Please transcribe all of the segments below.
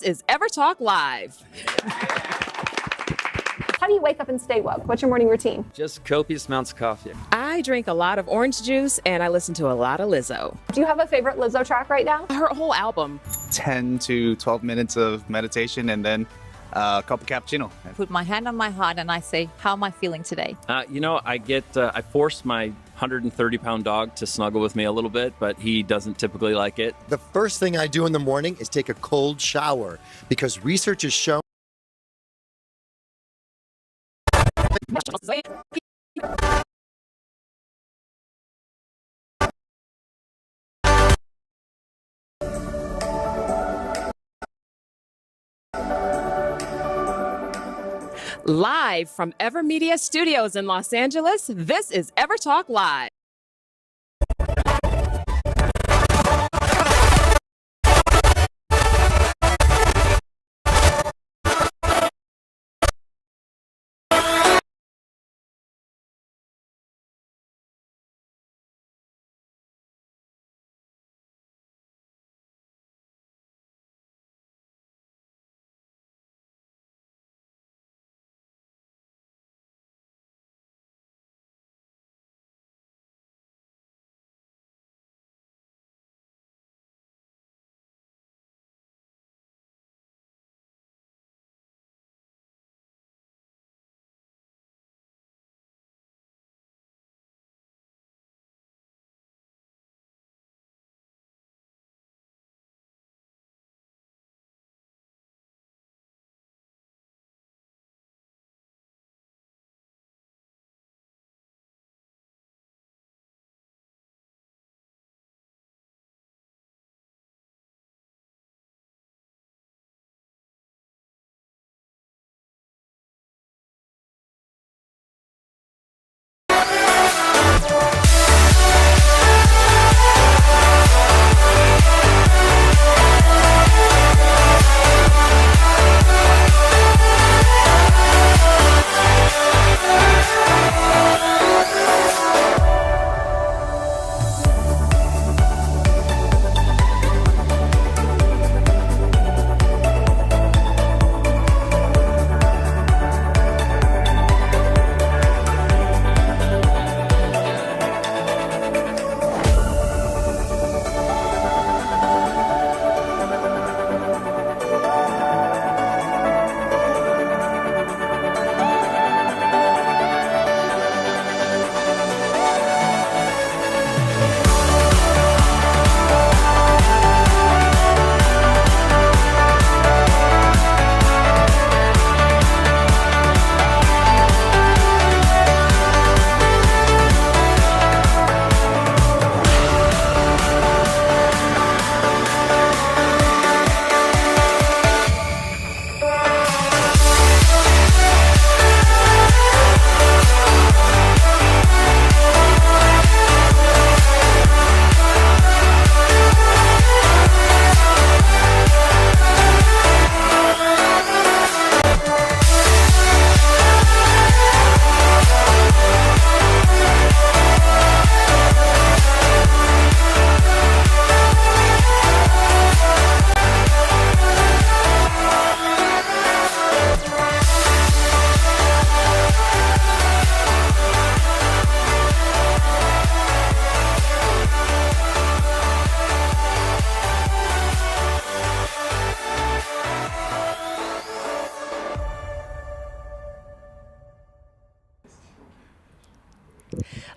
is EverTalk Live. How do you wake up and stay woke? What's your morning routine? Just copious amounts of coffee. I drink a lot of orange juice and I listen to a lot of Lizzo. Do you have a favorite Lizzo track right now? Her whole album. 10 to 12 minutes of meditation and then a cup of cappuccino. Put my hand on my heart and I say, how am I feeling today? I force my 130-pound dog to snuggle with me a little bit, but he doesn't typically like it. The first thing I do in the morning is take a cold shower because research has shown Live from Ever Media Studios in Los Angeles, this is EverTalk Live.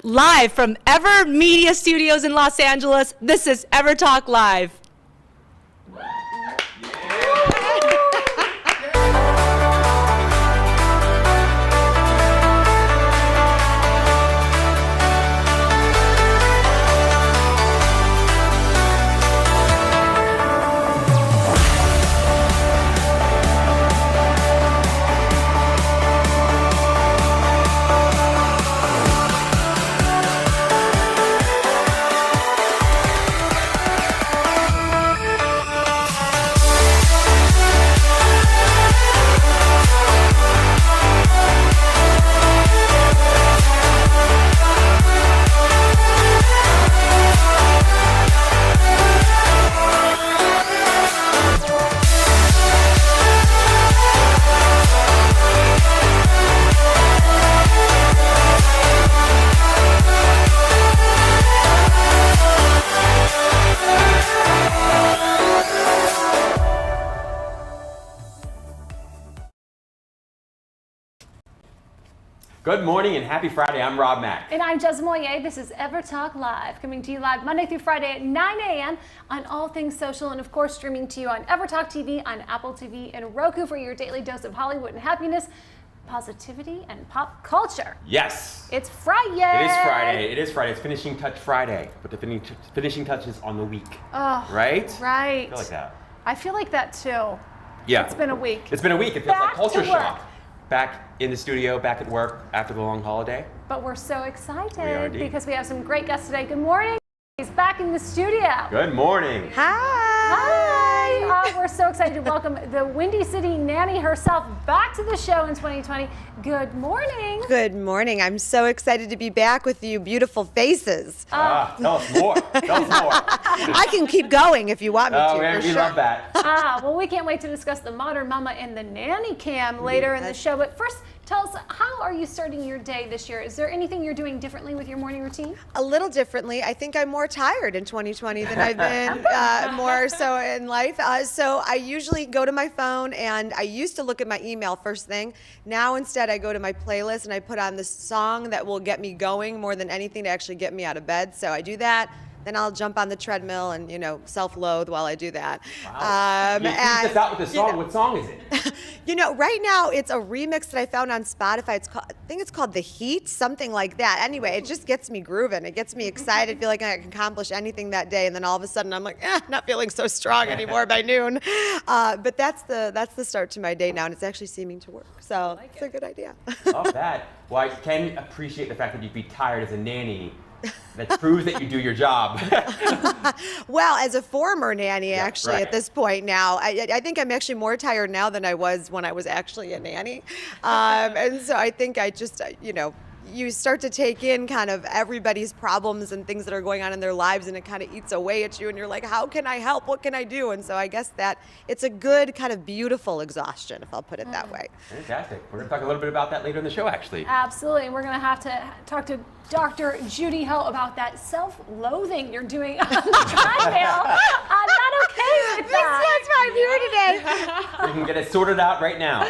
Live from Ever Media Studios in Los Angeles, this is EverTalk Live. Good morning and happy Friday. I'm Rob Mack. And I'm Jez Moyer. This is EverTalk Live, coming to you live Monday through Friday at 9 a.m. on all things social, and of course streaming to you on EverTalk TV, on Apple TV, and Roku for your daily dose of Hollywood and happiness, positivity, and pop culture. Yes. It's Friday. It is Friday. It is Friday. It's Finishing Touch Friday. But the finishing touches on the week. Oh, right? Right. I feel like that. I feel like that too. Yeah. It's been a week. It's been a week. It feels like Back culture to work. shock. Back in the studio, back at work after the long holiday. But we're so excited We are indeed. because we have some great guests today. Good morning. He's back in the studio. Good morning. Hi. We're so excited to welcome the Windy City nanny herself back to the show in 2020. Good morning. Good morning. I'm so excited to be back with you beautiful faces. Tell us more. Tell us more. I can keep going if you want me to. Oh, man, for we sure. love that. Well, we can't wait to discuss the modern mama and the nanny cam later in the show. But first, tell us, how are you starting your day this year? Is there anything you're doing differently with your morning routine? A little differently. I think I'm more tired in 2020 than I've been more so in life. So I usually go to my phone, and I used to look at my email first thing. Now instead I go to my playlist and I put on the song that will get me going more than anything to actually get me out of bed. So I do that. Then I'll jump on the treadmill and, self-loathe while I do that. Wow. You teased us out with the song. What song is it? Right now it's a remix that I found on Spotify. I think it's called The Heat, something like that. Anyway, it just gets me grooving. It gets me excited, feel like I can accomplish anything that day. And then all of a sudden I'm like, not feeling so strong anymore by noon. But that's the start to my day now, and it's actually seeming to work. So it's a good idea. Love that. Well, I can appreciate the fact that you'd be tired as a nanny. That proves that you do your job. Well, as a former nanny, actually, right. at this point now, I think I'm actually more tired now than I was when I was actually a nanny. And so I think I just, you start to take in kind of everybody's problems and things that are going on in their lives, and it kind of eats away at you, and you're like, how can I help? What can I do? And so I guess that it's a good kind of beautiful exhaustion, if I'll put it that way. Fantastic. We're going to talk a little bit about that later in the show, actually. Absolutely. And we're going to have to talk to Dr. Judy Ho about that self-loathing you're doing on the treadmill. I'm not okay with that. That's why I'm here today. We can get it sorted out right now.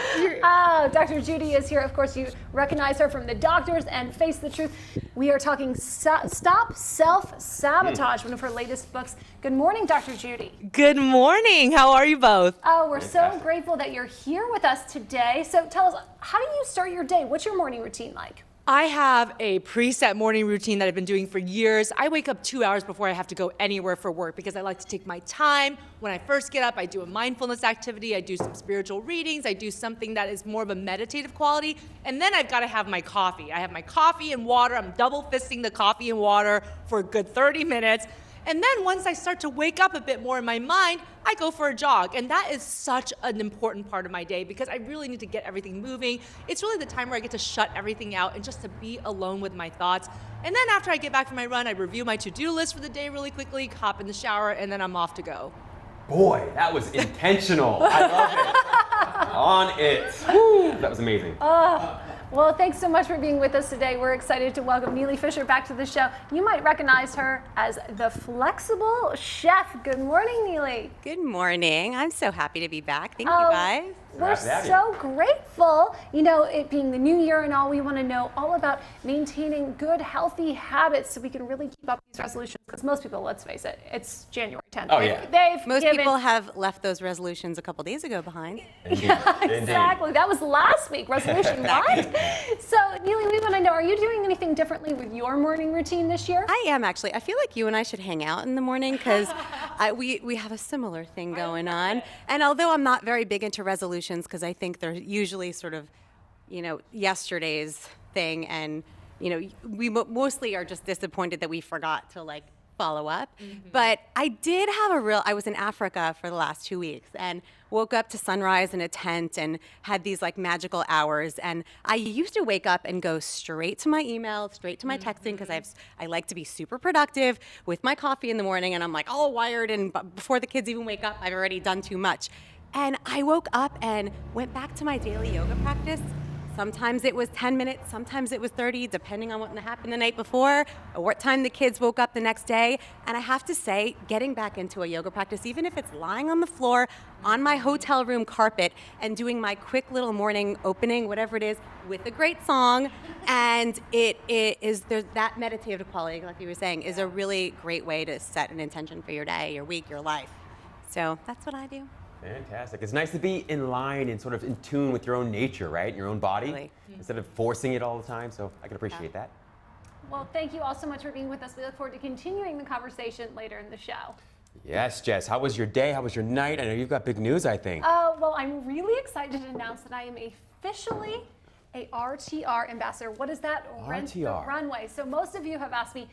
Dr. Judy is here. Of course, you recognize her from The Doctors and Face the Truth. We are talking Stop Self-Sabotage, one of her latest books. Good morning, Dr. Judy. Good morning. How are you both? Oh, we're so grateful that you're here with us today. So tell us, how do you start your day? What's your morning routine like? I have a preset morning routine that I've been doing for years. I wake up 2 hours before I have to go anywhere for work because I like to take my time. When I first get up, I do a mindfulness activity, I do some spiritual readings, I do something that is more of a meditative quality, and then I've got to have my coffee. I have my coffee and water. I'm double fisting the coffee and water for a good 30 minutes. And then once I start to wake up a bit more in my mind, I go for a jog. And that is such an important part of my day because I really need to get everything moving. It's really the time where I get to shut everything out and just to be alone with my thoughts. And then after I get back from my run, I review my to-do list for the day really quickly, hop in the shower, and then I'm off to go. Boy, that was intentional. I love it. On it. Woo, that was amazing. Well, thanks so much for being with us today. We're excited to welcome Neely Fisher back to the show. You might recognize her as the Flexible Chef. Good morning, Neely. Good morning. I'm so happy to be back. Thank you, guys. We're so grateful. It being the new year and all, we want to know all about maintaining good, healthy habits so we can really keep up these resolutions. Because most people, let's face it, it's January 10th. Oh, yeah. Most people have left those resolutions a couple days ago behind. Exactly. That was last week. Resolution what? So, Neely, we want to know, are you doing anything differently with your morning routine this year? I am, actually. I feel like you and I should hang out in the morning because we have a similar thing going on. And although I'm not very big into resolutions because I think they're usually sort of, yesterday's thing, and, we mostly are just disappointed that we forgot to follow up. Mm-hmm. But I was in Africa for the last 2 weeks and woke up to sunrise in a tent and had these magical hours. And I used to wake up and go straight to my email, straight to my texting, because I like to be super productive with my coffee in the morning, and I'm all wired, and before the kids even wake up, I've already done too much. And I woke up and went back to my daily yoga practice, Sometimes it was 10 minutes, sometimes it was 30, depending on what happened the night before, or what time the kids woke up the next day. And I have to say, getting back into a yoga practice, even if it's lying on the floor on my hotel room carpet and doing my quick little morning opening, whatever it is, with a great song, and there's that meditative quality, like you were saying, is a really great way to set an intention for your day, your week, your life. So that's what I do. Fantastic. It's nice to be in line and sort of in tune with your own nature, right? Your own body, Totally. instead of forcing it all the time. So I can appreciate that. Well, thank you all so much for being with us. We look forward to continuing the conversation later in the show. Yes, Jess. How was your day? How was your night? I know you've got big news, I think. Well, I'm really excited to announce that I am officially a RTR ambassador. What is that? Rent the RTR. Runway. So most of you have asked me,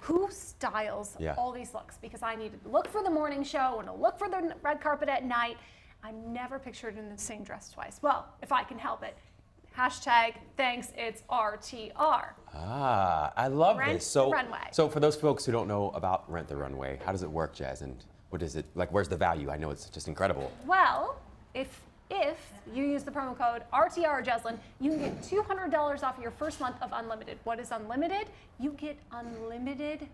who styles all these looks? Because I need to look for the morning show and to look for the red carpet at night. I'm never pictured in the same dress twice. Well, if I can help it. Hashtag thanks, it's RTR. Ah, I love Rent this. So, the Runway. so for those folks who don't know about Rent the Runway, how does it work, Jazz? And what is it, like, where's the value? I know it's just incredible. Well, if you use the promo code RTR or Jeslyn, you can get $200 off your first month of Unlimited. What is Unlimited? You get unlimited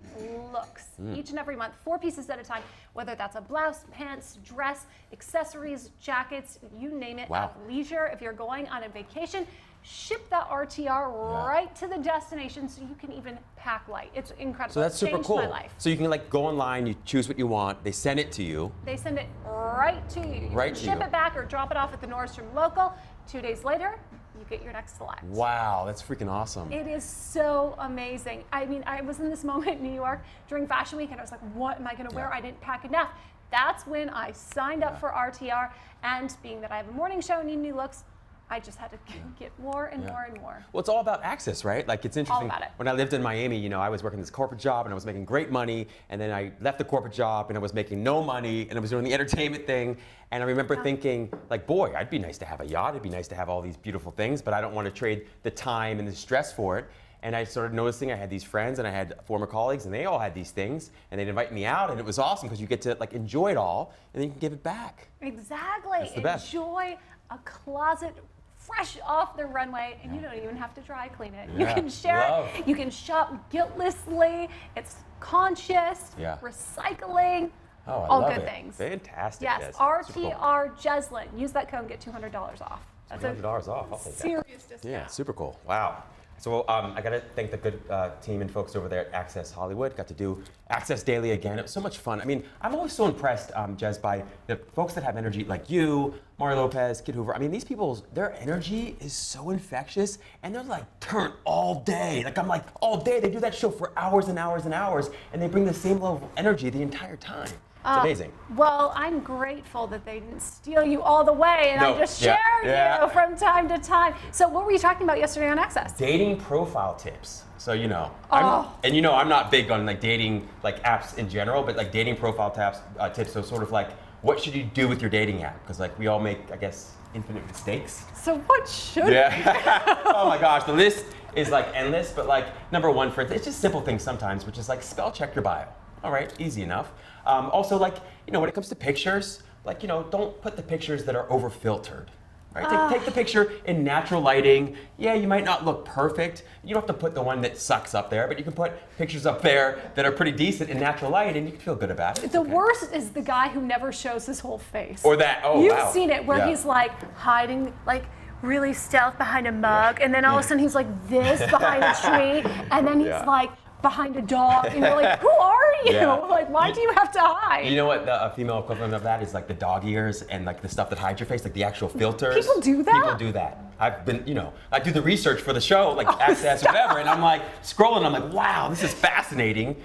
looks each and every month, 4 pieces at a time, whether that's a blouse, pants, dress, accessories, jackets, you name it. Wow. Athleisure, if you're going on a vacation, ship that RTR right to the destination so you can even pack light. It's incredible. So that's It's super changed cool. my life. So you can like go online, you choose what you want, they send it to you. They send it right to you. You Right can to ship you. it back or drop it off at the Nordstrom local. 2 days later, you get your next select. Wow, that's freaking awesome. It is so amazing. I mean, I was in this moment in New York during Fashion Week and I was like, what am I gonna wear? I didn't pack enough. That's when I signed up for RTR, and being that I have a morning show and need new looks, I just had to get more and more and more. Well, it's all about access, right? Like, it's interesting. about it. When I lived in Miami, you know, I was working this corporate job and I was making great money, and then I left the corporate job and I was making no money and I was doing the entertainment thing. And I remember thinking, like, boy, I'd be nice to have a yacht. It'd be nice to have all these beautiful things, but I don't want to trade the time and the stress for it. And I started noticing I had these friends and I had former colleagues and they all had these things and they'd invite me out, and it was awesome because you get to like enjoy it all and then you can give it back. Exactly. That's the best. Enjoy a closet fresh off the runway, and you don't even have to dry clean it. Yeah. You can share Love. it. You can shop guiltlessly. It's conscious, recycling, Oh, I all love good it. things. Fantastic. Yes, Jess. RTR Jeslyn. Use that code and get $200 off. That's a $200 off. I'll take that. serious discount. Yeah, super cool. Wow. So I got to thank the good team and folks over there at Access Hollywood. Got to do Access Daily again. It was so much fun. I mean, I'm always so impressed, Jez, by the folks that have energy like you, Mario Lopez, Kid Hoover. I mean, these people's, their energy is so infectious, and they're like turnt all day. Like, I'm like, all day. They do that show for hours and hours and hours, and they bring the same level of energy the entire time. It's amazing. Well, I'm grateful that they didn't steal you all the way, and I just shared you from time to time. So what were you talking about yesterday on Access? Dating profile tips. So, you know, I'm not big on like dating like apps in general, but like dating profile tips. So sort of like, what should you do with your dating app? Because like we all make, I guess, infinite mistakes. So what should Oh my gosh, the list is like endless, but like number one, for instance, it's just simple things sometimes, which is like spell check your bio. All right, easy enough. Also, like, you know, when it comes to pictures, like, you know, don't put the pictures that are over filtered. Right? Take the picture in natural lighting. Yeah, you might not look perfect. You don't have to put the one that sucks up there, but you can put pictures up there that are pretty decent in natural light, and you can feel good about it. The worst is the guy who never shows his whole face. Or that, You've seen it where he's like hiding, like really stealth behind a mug, and then all of a sudden he's like this behind a tree, and then he's like behind a dog, and you're like, who are you? Like, why do you have to hide? You know what the female equivalent of that is? Like the dog ears and like the stuff that hides your face, like the actual filters. People do that? People do that. I've been, you know, I do the research for the show, like Access or whatever, and I'm like scrolling, I'm like, wow, this is fascinating.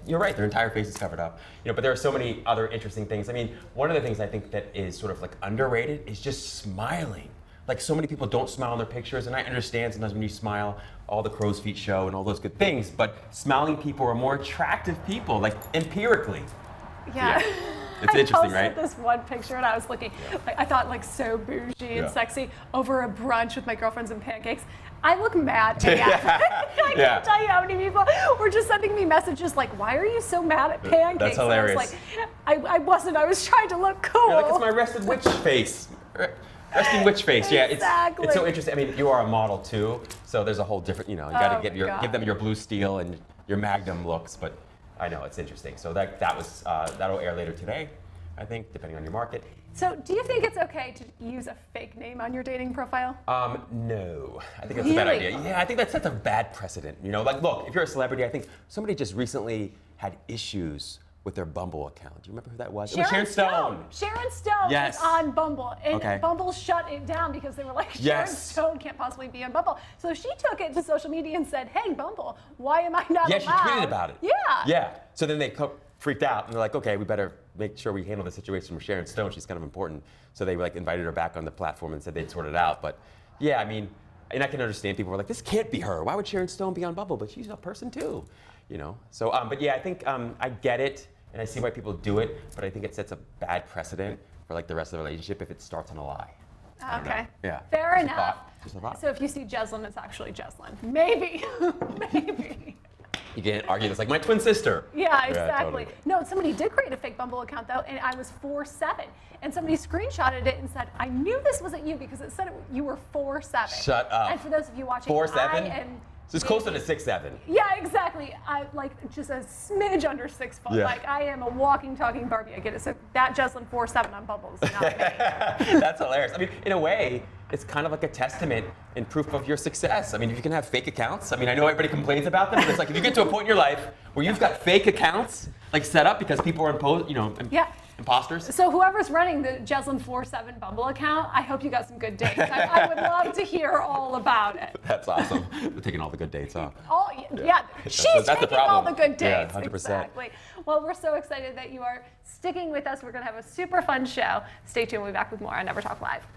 You're right, their entire face is covered up. You know, but there are so many other interesting things. I mean, one of the things I think that is sort of like underrated is just smiling. Like, so many people don't smile in their pictures, and I understand sometimes when you smile, all the crow's feet show and all those good things, but smiling people are more attractive people, like empirically. Yeah. It's interesting, I right? posted this one picture and I was looking, like, I thought like so bougie and sexy over a brunch with my girlfriends and pancakes. I look mad AF. I can't tell you how many people were just sending me messages like, why are you so mad at pancakes? That's hilarious. And I was like, I wasn't, I was trying to look cool. You're like, it's my rested witch face. Resting witch face. Yeah, Exactly. it's so interesting. I mean, you are a model too, so there's a whole different. You know, you got to Oh, give them your blue steel and your Magnum looks. But I know it's interesting. So that'll air later today, I think, depending on your market. So do you think it's okay to use a fake name on your dating profile? No, I think that's a bad Really? idea. Yeah, I think that sets a bad precedent. You know, like, look, if you're a celebrity, I think somebody just recently had issues with their Bumble account. Do you remember who that was? It was Sharon Stone. Sharon Stone Yes. is on Bumble, and Okay. Bumble shut it down because they were like, Sharon Yes. Stone can't possibly be on Bumble. So she took it to social media and said, hey, Bumble, why am I not Yeah, allowed? she tweeted about it. Yeah. Yeah. So then they freaked out and they're like, okay, we better make sure we handle the situation with Sharon Stone. She's kind of important. So they like invited her back on the platform and said they'd sort it out. But yeah, I mean, and I can understand people were like, this can't be her. Why would Sharon Stone be on Bumble? But she's a person too, you know. So, but yeah, I think I get it and I see why people do it. But I think it sets a bad precedent for like the rest of the relationship if it starts on a lie. I don't know. Okay. Yeah. Fair Just a enough. thought. Just a thought. So if you see Jeslyn, it's actually Jeslyn. Maybe. Maybe. You can't argue this like my twin sister. Yeah, exactly. Totally. No, somebody did create a fake Bumble account though, and I was 4'7", and somebody screenshotted it and said, "I knew this wasn't you because it said you were 4'7". Shut up. And for those of you watching, 4'7"? I am. So it's closer to 6'7". Yeah, exactly. I like just a smidge under 6 foot. Yeah. Like I am a walking, talking Barbie. I get it. So that Jeslyn 4'7" on Bumble is not me. That's hilarious. I mean, in a way, it's kind of like a testament and proof of your success. I mean, if you can have fake accounts, I mean, I know everybody complains about them, but it's like if you get to a point in your life where you've got fake accounts like set up because people are Yeah. imposters. So whoever's running the Jeslyn 4'7" Bumble account, I hope you got some good dates. I would love to hear all about it. That's awesome. They're taking all the good dates off. Yeah, she's that's the taking all the problem. good Yeah, dates. 100%. Exactly. Well, we're so excited that you are sticking with us. We're going to have a super fun show. Stay tuned. We'll be back with more on EverTalk Live.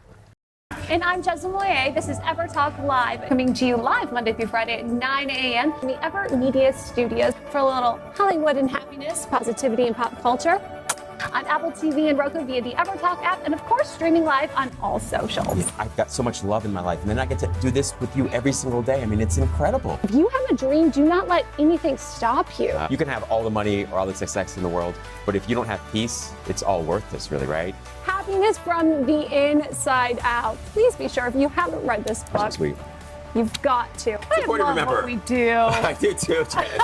And I'm Jeslyn Moyer. This is EverTalk Live, coming to you live Monday through Friday at 9 a.m. in the Ever Media Studios for a little Hollywood and happiness, positivity, and pop culture. On Apple TV and Roku via the EverTalk app, and of course, streaming live on all socials. I've got so much love in my life, and then I get to do this with you every single day. I mean, it's incredible. If you have a dream, do not let anything stop you. You can have all the money or all the success in the world, but if you don't have peace, it's all worthless, really, right? Happiness from the inside out. Please be sure if you haven't read this book, That's sweet. you've got to. I important to love remember. what we do. I do too, Jess.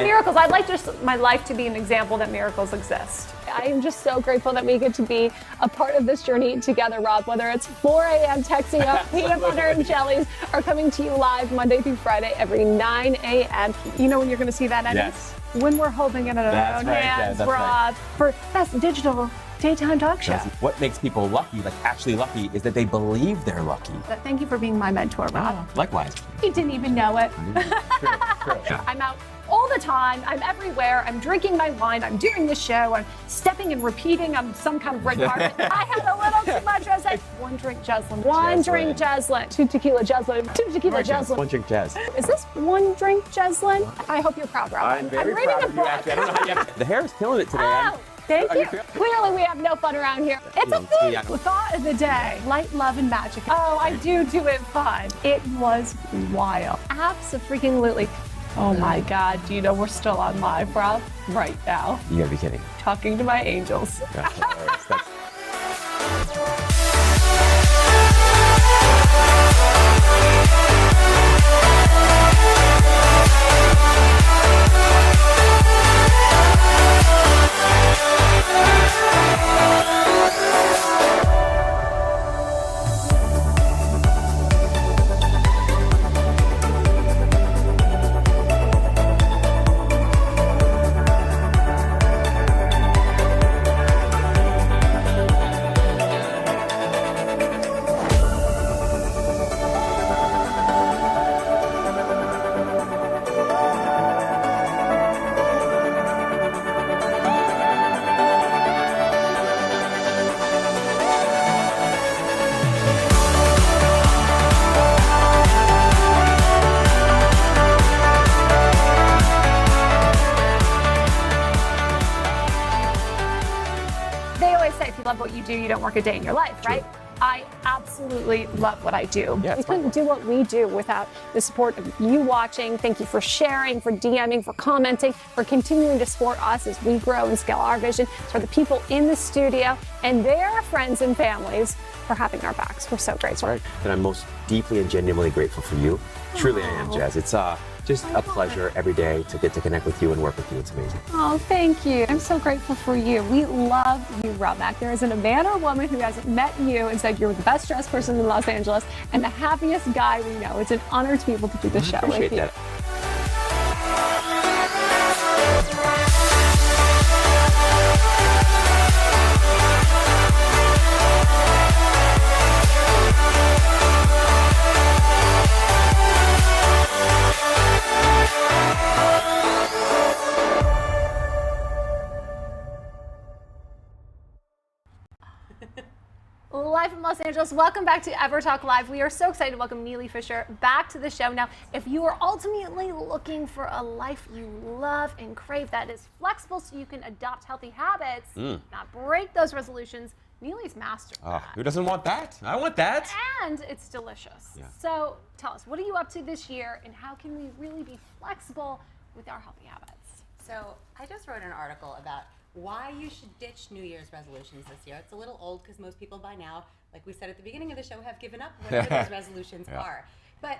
Miracles. I'd like just my life to be an example that miracles exist. I am just so grateful that we get to be a part of this journey together, Rob. Whether it's 4 a.m. texting up peanut butter and jellies or coming to you live Monday through Friday every 9 a.m. You know when you're going to see that, Eddie? Yes. When we're holding it in our That's own right, hands, that's Rob, right. for Best Digital Daytime Talk Show. What makes people lucky, like actually lucky, is that they believe they're lucky. But thank you for being my mentor, Rob. Likewise. He didn't even know it. True. I'm out all the time. I'm everywhere. I'm drinking my wine. I'm doing the show. I'm stepping and repeating on some kind of red carpet. I had a little too much. I said, one drink Jeslyn. One drink Jeslyn. 2 tequila Jeslyn. 2 tequila Jeslyn. One drink jazz. Is this one drink Jeslyn? I hope you're proud, Rob. I'm very reading proud a of you, book. actually. I don't know how you have the hair is killing it today. Oh, thank Are you. you feeling- Clearly, we have no fun around here. It's a thing. Yeah. Thought of the day: light, love, and magic. Oh, I do it fun. It was wild. Absolutely. Oh my God! Do you know we're still on live, Rob? Right now, You gotta be kidding. talking to my angels. That's hilarious. That's- They always say if you love what you do, you don't work a day in your life, right? I absolutely love what I do. Yeah, We it's fun. couldn't do what we do without the support of you watching. Thank you for sharing, for DMing, for commenting, for continuing to support us as we grow and scale our vision. For the people in the studio and their friends and families for having our backs. We're so grateful. Right. And I'm most deeply and genuinely grateful for you. Truly, I am, Jazz. It's just a pleasure every day to get to connect with you and work with you. It's amazing. Oh, thank you. I'm so grateful for you. We love you, Romac. There isn't a man or woman who hasn't met you and said you're the best dressed person in Los Angeles and the happiest guy we know. It's an honor to be able to do this show with Appreciate you. that. Live from Los Angeles, welcome back to EverTalk Live. We are so excited to welcome Neely Fisher back to the show. Now, if you are ultimately looking for a life you love and crave that is flexible so you can adopt healthy habits, not break those resolutions, Neely's mastered that. Who doesn't want that? I want that. And it's delicious. Yeah. So tell us, what are you up to this year and how can we really be flexible with our healthy habits? So I just wrote an article about why you should ditch New Year's resolutions this year. It's a little old because most people by now, like we said at the beginning of the show, have given up whatever those resolutions are. But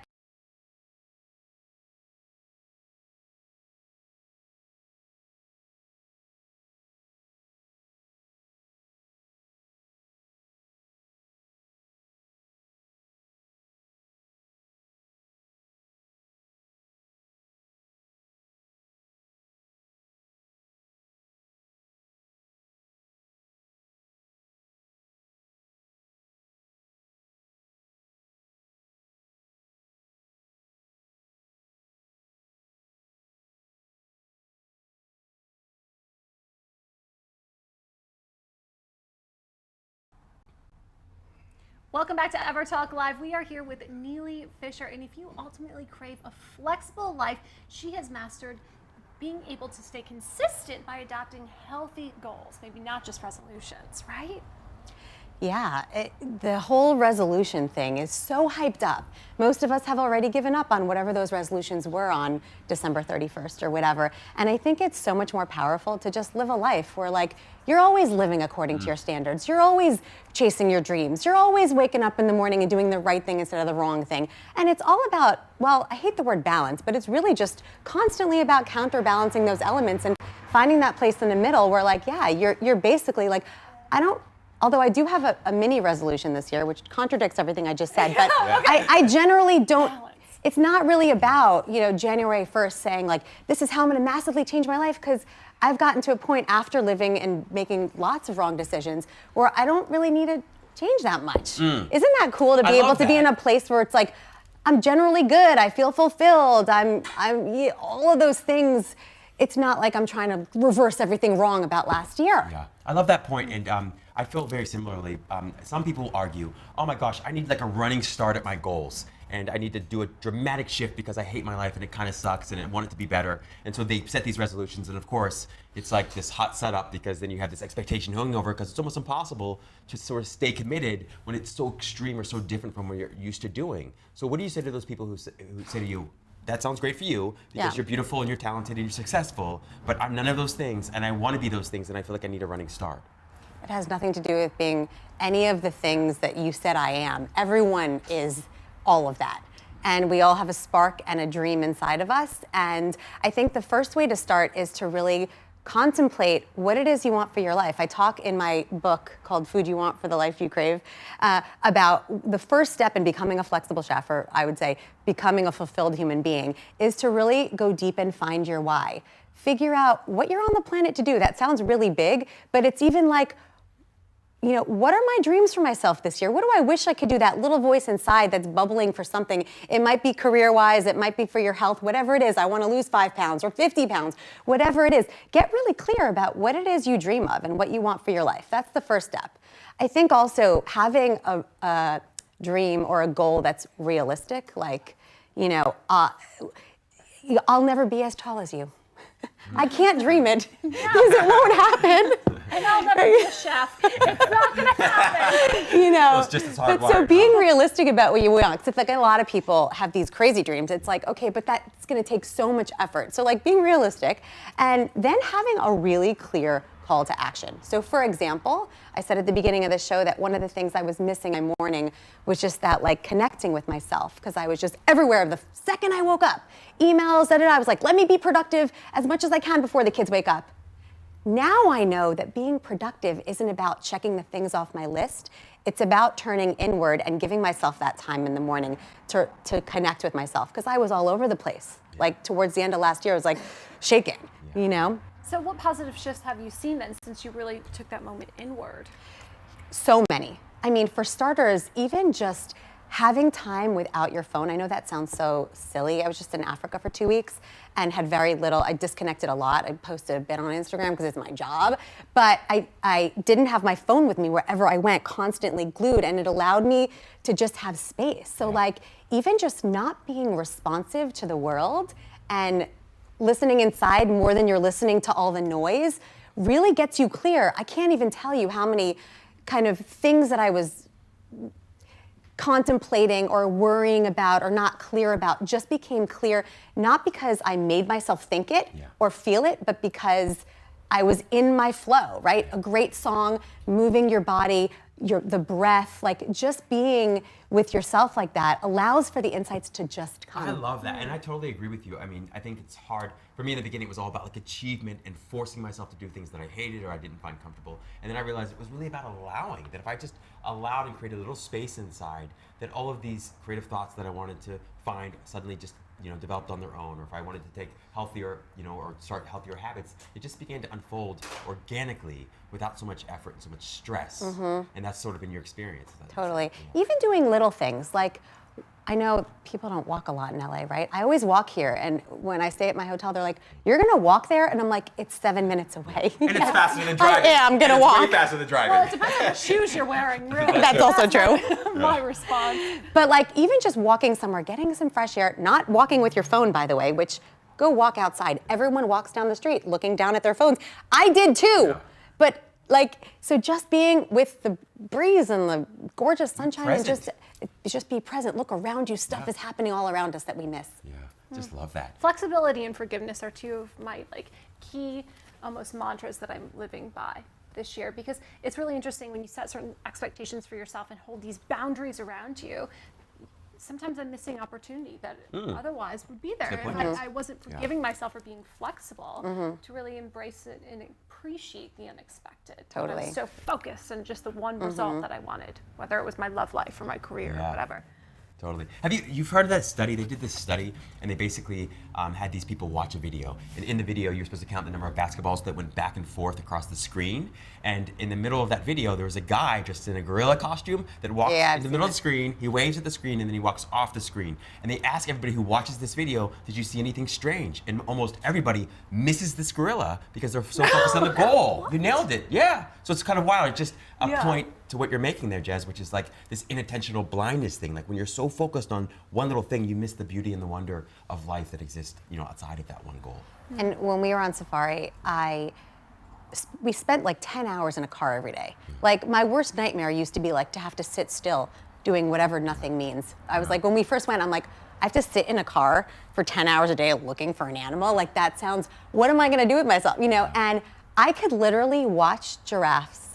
Welcome back to EverTalk Live. We are here with Neely Fisher, and if you ultimately crave a flexible life, she has mastered being able to stay consistent by adopting healthy goals, maybe not just resolutions, right? yeah, the whole resolution thing is so hyped up. Most of us have already given up on whatever those resolutions were on December 31st or whatever. And I think it's so much more powerful to just live a life where, like, you're always living according to your standards. You're always chasing your dreams. You're always waking up in the morning and doing the right thing instead of the wrong thing. And it's all about, well, I hate the word balance, but it's really just constantly about counterbalancing those elements and finding that place in the middle where, like, yeah, you're basically like, although I do have a mini resolution this year, which contradicts everything I just said, but I generally don't. It's not really about, January 1st saying, like, this is how I'm going to massively change my life, because I've gotten to a point after living and making lots of wrong decisions where I don't really need to change that much. Isn't that cool to be able to be in a place where it's like, I'm generally good, I feel fulfilled, I'm all of those things. It's not like I'm trying to reverse everything wrong about last year. Yeah, I love that point, and I feel very similarly. Some people argue, oh my gosh, I need like a running start at my goals, and I need to do a dramatic shift because I hate my life and it kind of sucks and I want it to be better. And so they set these resolutions, and of course, it's like this hot setup because then you have this expectation hanging over because it's almost impossible to sort of stay committed when it's so extreme or so different from what you're used to doing. So what do you say to those people who say to you, that sounds great for you because you're beautiful and you're talented and you're successful, but I'm none of those things and I want to be those things and I feel like I need a running start? It has nothing to do with being any of the things that you said I am. Everyone is all of that. And we all have a spark and a dream inside of us. And I think the first way to start is to really contemplate what it is you want for your life. I talk in my book called Food You Want for the Life You Crave about the first step in becoming a flexible chef, or I would say becoming a fulfilled human being, is to really go deep and find your why. Figure out what you're on the planet to do. That sounds really big, but it's even like, what are my dreams for myself this year? What do I wish I could do? That little voice inside that's bubbling for something. It might be career-wise, it might be for your health, whatever it is. I want to lose 5 pounds or 50 pounds, whatever it is. Get really clear about what it is you dream of and what you want for your life. That's the first step. I think also having a dream or a goal that's realistic, like, I'll never be as tall as you. I can't dream it because it won't happen. And I'll never be a chef. It's not going to happen. You know, It's just as hard but so wired, being realistic about what you want, because it's like a lot of people have these crazy dreams. It's like, okay, but that's going to take so much effort. So like being realistic and then having a really clear call to action. So for example, I said at the beginning of the show that one of the things I was missing my morning was just that like connecting with myself, because I was just everywhere the second I woke up. Emails, I was like, let me be productive as much as I can before the kids wake up. Now I know that being productive isn't about checking the things off my list. It's about turning inward and giving myself that time in the morning to connect with myself, because I was all over the place. Like towards the end of last year, I was like shaking, you know? So what positive shifts have you seen then since you really took that moment inward? So many. I mean, for starters, even just having time without your phone. I know that sounds so silly. I was just in Africa for 2 weeks and had very little. I disconnected a lot. I posted a bit on Instagram because it's my job, but I didn't have my phone with me wherever I went, constantly glued, and it allowed me to just have space. So like even just not being responsive to the world and listening inside more than you're listening to all the noise really gets you clear. I can't even tell you how many kind of things that I was contemplating or worrying about or not clear about just became clear, not because I made myself think it or feel it, but because I was in my flow, right? A great song, moving your body, the breath, like just being with yourself like that allows for the insights to just come. I love that, and I totally agree with you. I mean, I think it's hard. For me in the beginning, it was all about like achievement and forcing myself to do things that I hated or I didn't find comfortable. And then I realized it was really about allowing, that if I just allowed and created a little space inside, that all of these creative thoughts that I wanted to find suddenly just, you know, developed on their own. Or if I wanted to take healthier, you know, or start healthier habits, it just began to unfold organically without so much effort and so much stress. And that's sort of been your experience. Totally. Even doing little things like, I know people don't walk a lot in LA, right? I always walk here, and when I stay at my hotel, they're like, "You're gonna walk there?" And I'm like, "It's 7 minutes away." And it's faster than driving. I am gonna and walk. It's way faster than driving. Well, it depends on the shoes you're wearing, really. That's also true. My response. But like even just walking somewhere, getting some fresh air, not walking with your phone, by the way, which go walk outside. Everyone walks down the street looking down at their phones. I did too. But like, so just being with the breeze and the gorgeous sunshine and just be present. Look around you. Stuff is happening all around us that we miss. Yeah, just love that. Flexibility and forgiveness are two of my like key almost mantras that I'm living by this year, because it's really interesting when you set certain expectations for yourself and hold these boundaries around you. Sometimes I'm missing opportunity that otherwise would be there if I wasn't forgiving myself for being flexible to really embrace it and appreciate the unexpected. Totally. I was so focused on just the one result that I wanted, whether it was my love life or my career or whatever. Totally. You've heard of that study? They did this study, and they basically had these people watch a video. And in the video, you're supposed to count the number of basketballs that went back and forth across the screen. And in the middle of that video, there was a guy just in a gorilla costume that walks in the middle of the screen. He waves at the screen, and then he walks off the screen. And they ask everybody who watches this video, did you see anything strange? And almost everybody misses this gorilla because they're so focused on the goal. You nailed it. Yeah. So it's kind of wild. It's just a point to what you're making there, Jez, which is like this inattentional blindness thing. Like when you're so focused on one little thing, you miss the beauty and the wonder of life that exists, you know, outside of that one goal. And when we were on safari, we spent like 10 hours in a car every day. Like my worst nightmare used to be like to have to sit still doing whatever nothing means. I was like, when we first went, I'm like, I have to sit in a car for 10 hours a day looking for an animal. Like that sounds, what am I gonna do with myself? You know, and I could literally watch giraffes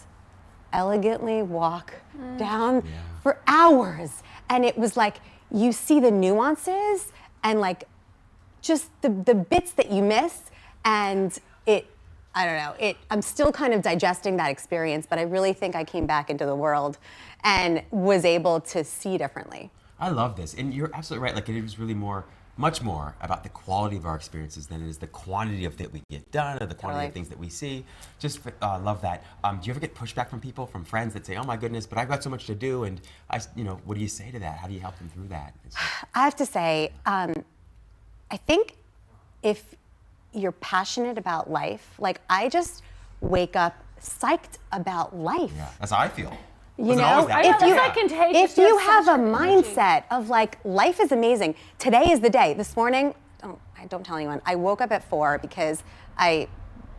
elegantly walk down for hours. And it was like, you see the nuances and like just the bits that you miss, and I don't know, I'm still kind of digesting that experience, but I really think I came back into the world and was able to see differently. I love this, and you're absolutely right. Like it was really much more about the quality of our experiences than it is the quantity of that we get done or the quantity of things that we see. Just love that. Do you ever get pushback from people, from friends that say, "Oh my goodness, but I've got so much to do," and what do you say to that? How do you help them through that? I have to say, I think if you're passionate about life, like I just wake up psyched about life. Yeah, that's how I feel. You know, if you have a energy. mindset of like, life is amazing. Today is the day. This morning, don't tell anyone, I woke up at 4 because I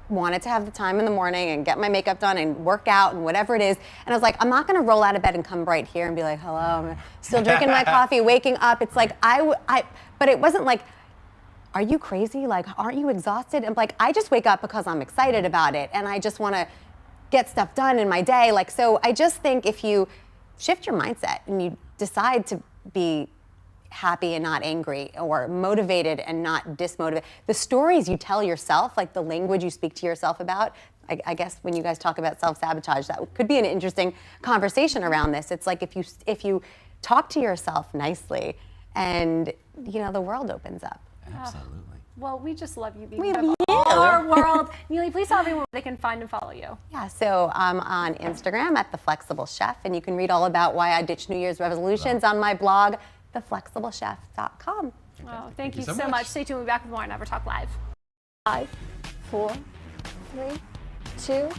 wanted to have the time in the morning and get my makeup done and work out and whatever it is. And I was like, I'm not going to roll out of bed and come right here and be like, hello, I'm still drinking my coffee, waking up. It's like, but it wasn't like, are you crazy? Like, aren't you exhausted? And like, I just wake up because I'm excited about it and I just want to get stuff done in my day. Like, so I just think if you shift your mindset and you decide to be happy and not angry, or motivated and not dismotivated, the stories you tell yourself, like the language you speak to yourself about, I guess when you guys talk about self-sabotage, that could be an interesting conversation around this. It's like if you talk to yourself nicely, and the world opens up. Absolutely. Well, we just love you being We part love of you. our world. Neely, please tell everyone where they can find and follow you. Yeah, so I'm on Instagram at The Flexible Chef, and you can read all about why I ditched New Year's resolutions on my blog, theflexiblechef.com. Oh, thank you so much. Stay tuned. We'll be back with more on EverTalk Live. 5, 4, 3, 2.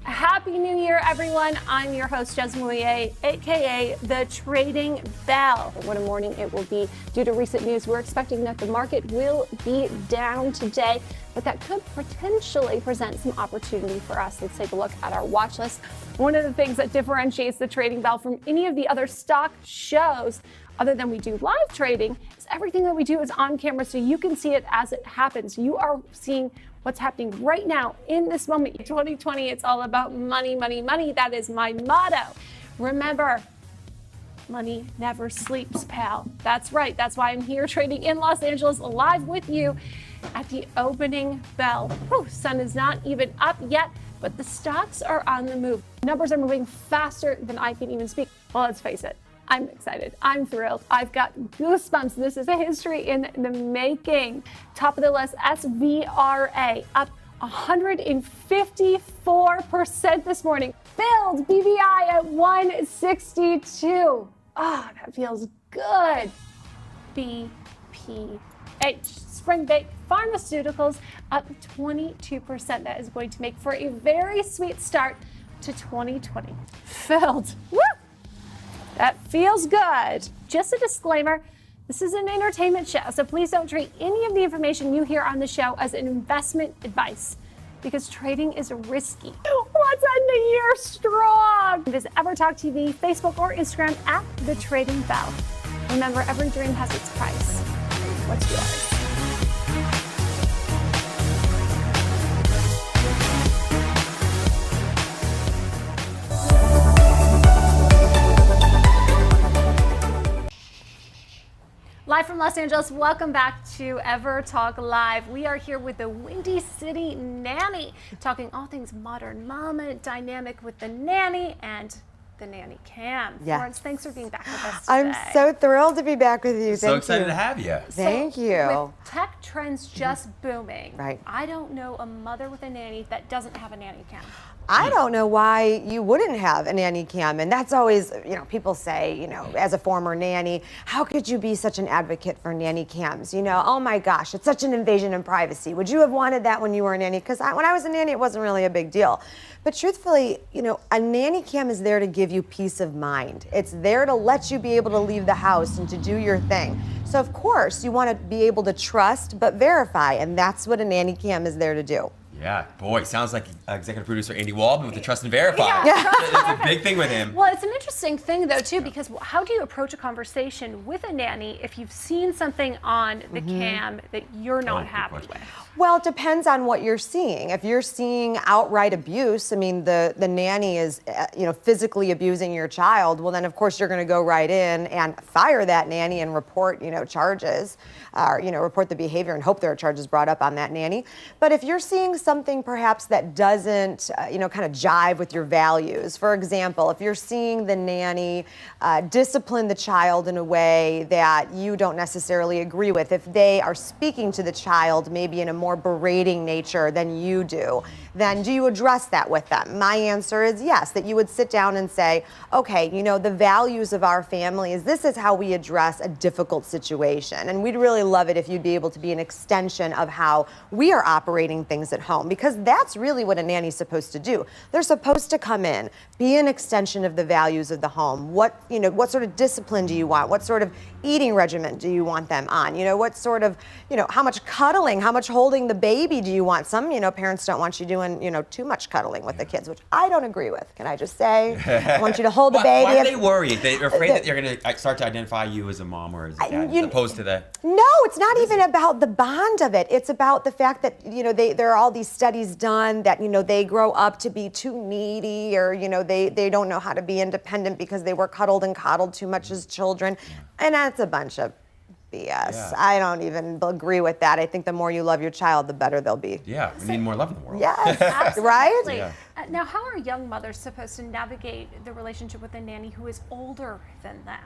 Happy New Year, everyone. I'm your host, Jez Moulier, aka The Trading Bell. What a morning it will be. Due to recent news, we're expecting that the market will be down today, but that could potentially present some opportunity for us. Let's take a look at our watch list. One of the things that differentiates the Trading Bell from any of the other stock shows, other than we do live trading, is everything that we do is on camera, so you can see it as it happens. You are seeing what's happening right now in this moment. 2020, it's all about money, money, money. That is my motto. Remember, money never sleeps, pal. That's right. That's why I'm here trading in Los Angeles live with you at the opening bell. Whew, sun is not even up yet, but the stocks are on the move. Numbers are moving faster than I can even speak. Well, let's face it. I'm excited. I'm thrilled. I've got goosebumps. This is a history in the making. Top of the list, SVRA up 154% this morning. Build BVI at 162. Oh, that feels good. BPH, Spring-Bake Pharmaceuticals up 22%. That is going to make for a very sweet start to 2020. Filled. Woo! That feels good. Just a disclaimer, this is an entertainment show, so please don't treat any of the information you hear on the show as an investment advice, because trading is risky. What's on the year strong? Visit EverTalk TV, Facebook, or Instagram at The Trading Bell. Remember, every dream has its price. What's yours? Live from Los Angeles, welcome back to EverTalk Live. We are here with the Windy City Nanny, talking all things modern mama, dynamic with the nanny and the nanny cam. Yes. Florence, thanks for being back with us today. I'm so thrilled to be back with you. So excited to have you. Thank you. With tech trends just booming, Right. I don't know a mother with a nanny that doesn't have a nanny cam. I don't know why you wouldn't have a nanny cam. And that's always, people say, as a former nanny, how could you be such an advocate for nanny cams? Oh my gosh, it's such an invasion of privacy. Would you have wanted that when you were a nanny? Because when I was a nanny, it wasn't really a big deal. But truthfully, a nanny cam is there to give you peace of mind. It's there to let you be able to leave the house and to do your thing. So of course, you want to be able to trust but verify, and that's what a nanny cam is there to do. Yeah, boy, sounds like executive producer Andy Waldman with the Trust and Verify. Yeah. That's a big thing with him. Well, it's an interesting thing, though, too, because how do you approach a conversation with a nanny if you've seen something on the cam that you're not happy with? Well, it depends on what you're seeing. If you're seeing outright abuse, I mean, the nanny is, physically abusing your child, well, then, of course, you're going to go right in and fire that nanny and report, charges, or, report the behavior and hope there are charges brought up on that nanny. But if you're seeing something perhaps that doesn't, kind of jive with your values, for example, if you're seeing the nanny discipline the child in a way that you don't necessarily agree with, if they are speaking to the child maybe in a more berating nature than you do, then do you address that with them? My answer is yes, that you would sit down and say, okay, the values of our family is this is how we address a difficult situation. And we'd really love it if you'd be able to be an extension of how we are operating things at home, because that's really what a nanny's supposed to do. They're supposed to come in, be an extension of the values of the home. What sort of discipline do you want? What sort of eating regimen do you want them on? What sort of, how much cuddling, how much holding the baby do you want? Some, parents don't want you doing, too much cuddling with the kids, which I don't agree with. Can I just say? I want you to hold the baby. Why do they worry? They're afraid that you're going to start to identify you as a mom or as a dad, as opposed to the... No, it's not even about the bond of it. It's about the fact that, there are all these studies done that, they grow up to be too needy, or, they don't know how to be independent because they were cuddled and coddled too much as children. And that's a bunch of BS. Yeah. I don't even agree with that. I think the more you love your child, the better they'll be. Yeah, we need more love in the world. Yes, Absolutely. right? Yeah. Now, how are young mothers supposed to navigate the relationship with a nanny who is older than them?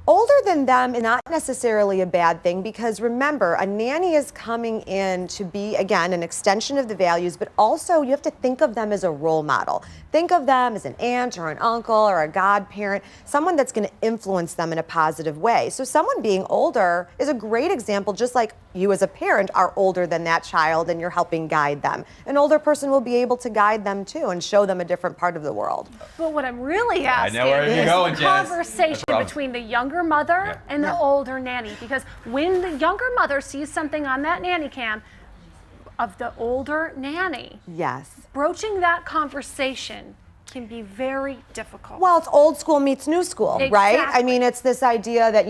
Older than them is not necessarily a bad thing, because remember, a nanny is coming in to be, again, an extension of the values, but also you have to think of them as a role model. Think of them as an aunt or an uncle or a godparent, someone that's going to influence them in a positive way. So someone being older is a great example, just like you as a parent are older than that child and you're helping guide them. An older person will be able to guide them too and show them a different part of the world. But what I'm really asking know where you're going, is the Jess. conversation between the younger mother and the older nanny. Because when the younger mother sees something on that nanny cam of the older nanny, Yes. broaching that conversation can be very difficult. Well, it's old school meets new school, right? I Exactly. mean, it's this idea that,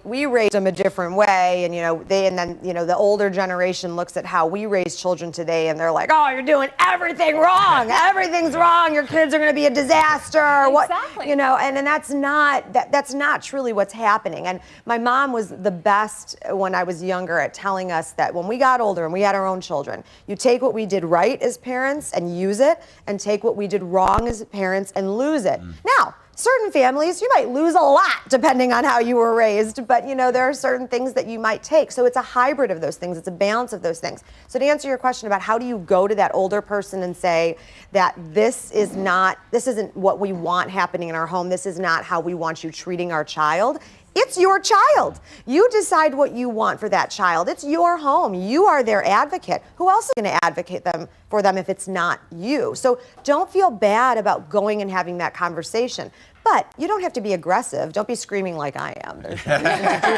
we raised them a different way, and, then the older generation looks at how we raise children today, and they're like, oh, you're doing everything wrong. Everything's wrong. Your kids are going to be a disaster. Exactly. And that's not truly what's happening. And my mom was the best when I was younger at telling us that when we got older and we had our own children, you take what we did right as parents and use it, and take what we did wrong as parents and lose it. Now, certain families, you might lose a lot depending on how you were raised, but there are certain things that you might take. So it's a hybrid of those things. It's a balance of those things. So to answer your question about how do you go to that older person and say that this isn't what we want happening in our home, this is not how we want you treating our child. It's your child. You decide what you want for that child. It's your home. You are their advocate. Who else is going to advocate for them if it's not you? So don't feel bad about going and having that conversation. But you don't have to be aggressive. Don't be screaming like I am. There's no reason to do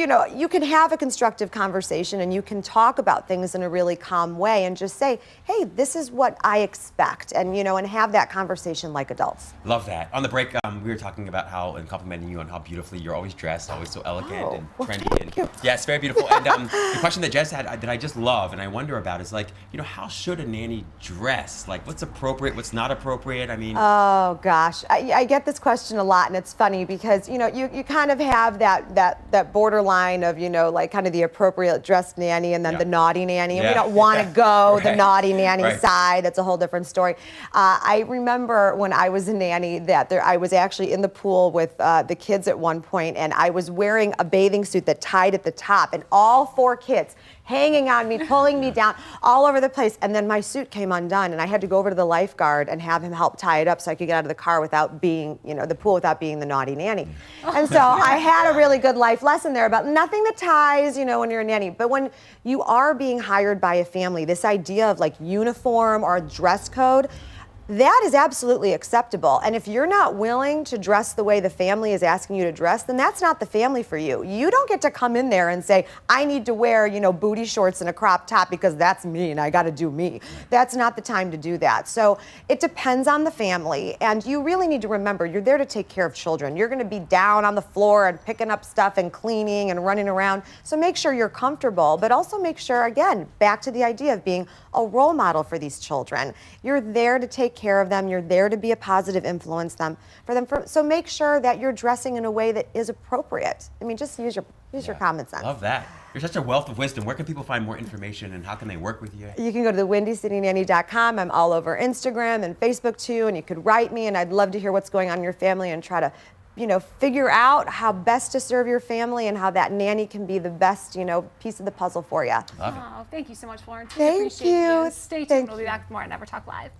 that. You can have a constructive conversation and you can talk about things in a really calm way and just say, hey, this is what I expect, and have that conversation like adults. Love that. On the break, we were talking about how, and complimenting you on how beautifully you're always dressed, always so elegant and trendy. Thank you. Yeah, it's very beautiful. And the question that Jess had that I just love and I wonder about is how should a nanny dress? Like, what's appropriate, what's not appropriate? I mean... Oh, gosh. I get this question a lot, and it's funny because, you kind of have that borderline of, kind of the appropriate dressed nanny and then the naughty nanny. And we don't want to go the naughty nanny side. That's a whole different story. I remember when I was a nanny that I was actually in the pool with the kids at one point, and I was wearing a bathing suit that tied at the top, and all 4 kids hanging on me, pulling me down all over the place. And then my suit came undone, and I had to go over to the lifeguard and have him help tie it up so I could get out of the car without being, the pool without being the naughty nanny. And so I had a really good life lesson there about nothing that ties, when you're a nanny. But when you are being hired by a family, this idea of like uniform or dress code, that is absolutely acceptable. And if you're not willing to dress the way the family is asking you to dress, then that's not the family for you. You don't get to come in there and say, I need to wear, booty shorts and a crop top because that's me and I got to do me. That's not the time to do that. So it depends on the family. And you really need to remember, you're there to take care of children. You're going to be down on the floor and picking up stuff and cleaning and running around. So make sure you're comfortable, but also make sure, again, back to the idea of being a role model for these children. You're there to take care of them. You're there to be a positive influence for them. So make sure that you're dressing in a way that is appropriate. I mean, just use your common sense. Love that. You're such a wealth of wisdom. Where can people find more information and how can they work with you? You can go to thewindycitynanny.com. I'm all over Instagram and Facebook too, and you could write me, and I'd love to hear what's going on in your family and try to figure out how best to serve your family and how that nanny can be the best, piece of the puzzle for you. Oh, thank you so much, Florence. We Thank appreciate you. Stay tuned. Thank We'll be back with more on EverTalk Live.